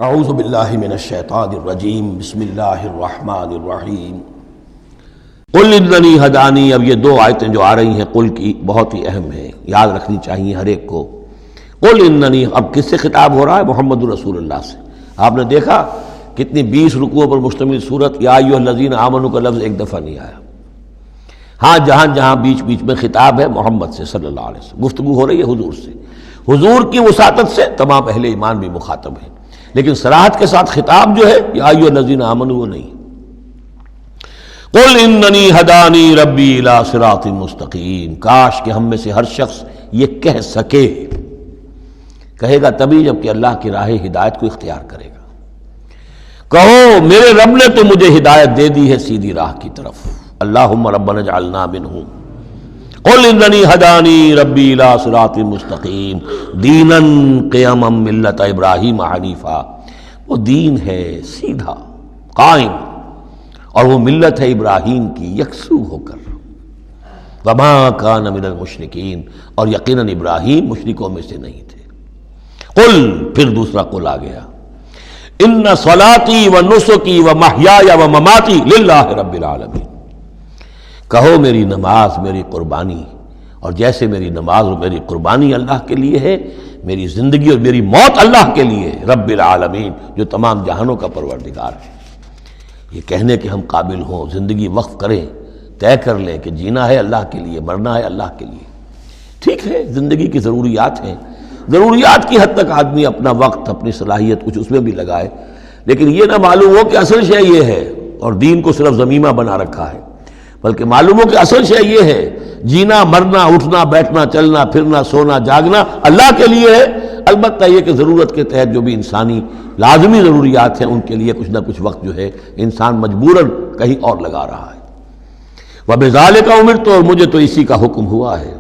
اعوذ باللہ من الشیطان الرجیم بسم اللہ الرحمن الرحیم قل اننی ہدانی. اب یہ دو آیتیں جو آ رہی ہیں قل کی بہت ہی اہم ہیں، یاد رکھنی چاہیے ہر ایک کو. قل اننی، اب کس سے خطاب ہو رہا ہے؟ محمد رسول اللہ سے. آپ نے دیکھا کتنی 20 رکوعوں پر مشتمل صورت یا ایھا الذین آمنوا کا لفظ ایک دفعہ نہیں آیا. ہاں جہاں جہاں بیچ بیچ میں خطاب ہے محمد سے صلی اللہ علیہ وسلم، گفتگو ہو رہی ہے حضور سے. حضور کی وساطت سے تمام اہل ایمان بھی مخاطب ہیں، لیکن صراحت کے ساتھ خطاب جو ہے یا ایھا الذین آمنوا وہ نہیں. قل اننی ہدانی ربی الی صراط مستقیم. کاش کہ ہم میں سے ہر شخص یہ کہہ سکے. کہے گا تبھی جب کہ اللہ کی راہ ہدایت کو اختیار کرے گا. کہو میرے رب نے تو مجھے ہدایت دے دی ہے سیدھی راہ کی طرف. اللہم ربنا اجعلنا منہم. قل اننی ہدانی ربی الی صراط مستقیم دینا قیما ملت ابراہیم حنیفا. وہ دین ہے سیدھا قائم، اور وہ ملت ہے ابراہیم کی یکسو ہو کر. وما کان من المشرکین، اور یقیناً ابراہیم مشرکوں میں سے نہیں تھے. قل، پھر دوسرا قل آ گیا. ان صلاتی و نسکی و محیای و مماتی للہ رب العالمین. کہو میری نماز، میری قربانی، اور جیسے میری نماز اور میری قربانی اللہ کے لیے ہے، میری زندگی اور میری موت اللہ کے لیے ہے، رب العالمین جو تمام جہانوں کا پروردگار ہے. یہ کہنے کے ہم قابل ہوں، زندگی وقف کریں، طے کر لیں کہ جینا ہے اللہ کے لیے، مرنا ہے اللہ کے لیے. ٹھیک ہے، زندگی کی ضروریات ہیں، ضروریات کی حد تک آدمی اپنا وقت، اپنی صلاحیت کچھ اس میں بھی لگائے، لیکن یہ نہ معلوم ہو کہ اصل شے یہ ہے اور دین کو صرف ضمیمہ بنا رکھا ہے، بلکہ معلوم ہو کہ اصل شے یہ ہے جینا، مرنا، اٹھنا، بیٹھنا، چلنا، پھرنا، سونا، جاگنا اللہ کے لیے ہے. البتہ یہ کہ ضرورت کے تحت جو بھی انسانی لازمی ضروریات ہیں ان کے لیے کچھ نہ کچھ وقت جو ہے انسان مجبوراً کہیں اور لگا رہا ہے. وَبِذَالِكَ أُمِرْتُ، اور مجھے تو اسی کا حکم ہوا ہے.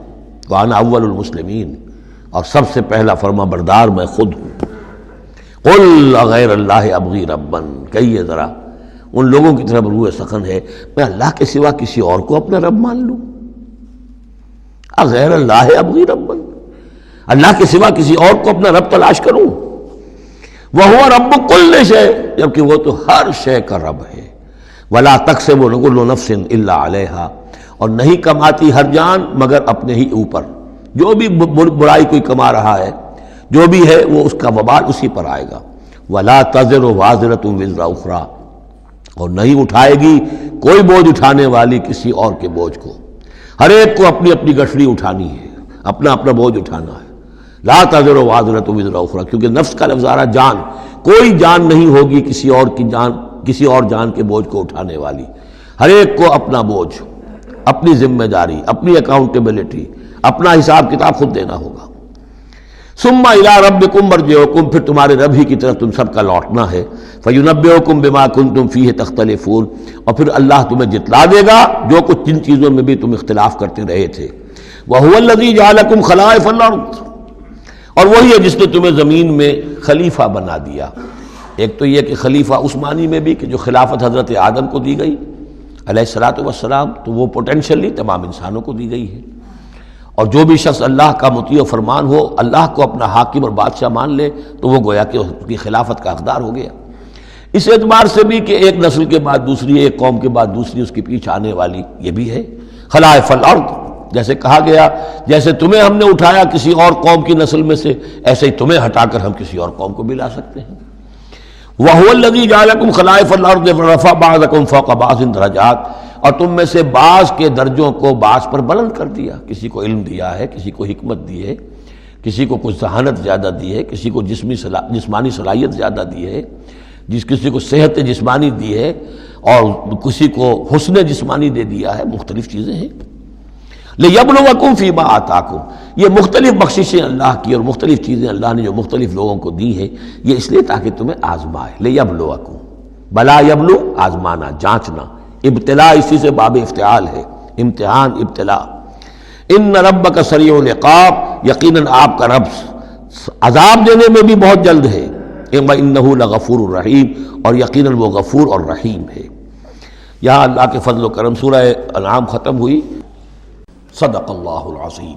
وَأَنَا أَوَّلُ الْمُسْلِمِينَ، اور سب سے پہلا فرما بردار میں خود ہوں. قُلْ أَغَيْرَ اللَّهِ أَبْغِي رَبًّا، کہیے ذرا ان لوگوں کی طرف روح سخن ہے، میں اللہ کے سوا کسی اور کو اپنا رب مان لوں؟ اغیر اللہ ابغی ربا، اللہ کے سوا کسی اور کو اپنا رب تلاش کروں. وہو رب کل شے، جبکہ وہ تو ہر شے کا رب ہے. ولا تکسب کل نفس الا علیہا، اور نہیں کماتی ہر جان مگر اپنے ہی اوپر. جو بھی برائی کوئی کما رہا ہے، جو بھی ہے وہ اس کا وبال اسی پر آئے گا. ولا تزر وازرۃ وزر اخری، اور نہیں اٹھائے گی کوئی بوجھ اٹھانے والی کسی اور کے بوجھ کو. ہر ایک کو اپنی اپنی گٹھڑی اٹھانی ہے، اپنا اپنا بوجھ اٹھانا ہے. لا تزر وازرۃ وزر اخری، کیونکہ نفس کا لفظ آ رہا جان، کوئی جان نہیں ہوگی کسی اور جان کے بوجھ کو اٹھانے والی. ہر ایک کو اپنا بوجھ، اپنی ذمہ داری، اپنی اکاؤنٹیبلٹی، اپنا حساب کتاب خود دینا ہوگا. ثم الی ربکم مرجعکم، پھر تمہارے رب ہی کی طرف تم سب کا لوٹنا ہے. فینبئکم بما کنتم فیہ تختلفون، اور پھر اللہ تمہیں جتلا دے گا جو کچھ جن چیزوں میں بھی تم اختلاف کرتے رہے تھے. وہو الذی جعلکم خلائف الارض، اور وہی ہے جس نے تمہیں زمین میں خلیفہ بنا دیا. ایک تو یہ کہ خلیفہ عثمانی میں بھی کہ جو خلافت حضرت آدم کو دی گئی علیہ الصلوۃ والسلام، تو وہ پوٹینشلی تمام انسانوں کو دی گئی ہے. اور جو بھی شخص اللہ کا مطیع و فرمان ہو، اللہ کو اپنا حاکم اور بادشاہ مان لے، تو وہ گویا کہ اس کی خلافت کا حقدار ہو گیا. اس اعتبار سے بھی کہ ایک نسل کے بعد دوسری، ایک قوم کے بعد دوسری اس کے پیچھے آنے والی، یہ بھی ہے خلائف الارض. جیسے کہا گیا جیسے تمہیں ہم نے اٹھایا کسی اور قوم کی نسل میں سے، ایسے ہی تمہیں ہٹا کر ہم کسی اور قوم کو بھی لا سکتے ہیں. وَهُوَ الَّذِي جَعَلَكُمْ خَلَائِفَ الْأَرْضِ وَرَفَعَ بَعْضَكُمْ فَوْقَ بَعْضٍ دَرَجَاتٍ، اور تم میں سے بعض کے درجوں کو بعض پر بلند کر دیا. کسی کو علم دیا ہے، کسی کو حکمت دی ہے، کسی کو کچھ ذہانت زیادہ دی ہے، کسی کو جسمانی صلاحیت زیادہ دی ہے، کسی کو صحت جسمانی دی ہے، اور کسی کو حسن جسمانی دے دیا ہے. مختلف چیزیں ہیں. لِيَبْلُوَكُمْ فِي مَا آتَاكُمْ، یہ مختلف بخششیں اللہ کی اور مختلف چیزیں اللہ نے جو مختلف لوگوں کو دی ہیں، یہ اس لیے تاکہ تمہیں آزمائے. لِيَبْلُوَكُمْ، بلا یبلو، آزمانا، جانچنا. ابتلاء اسی سے باب افتعال ہے، امتحان، ابتلاء. ان ربک سریع العقاب، یقیناً آپ کا رب عذاب دینے میں بھی بہت جلد ہے. انہ لغفور الرحیم، اور یقیناً وہ غفور اور رحیم ہے. یہاں اللہ کے فضل و کرم سورہ انعام ختم ہوئی. صدق اللہ العظیم.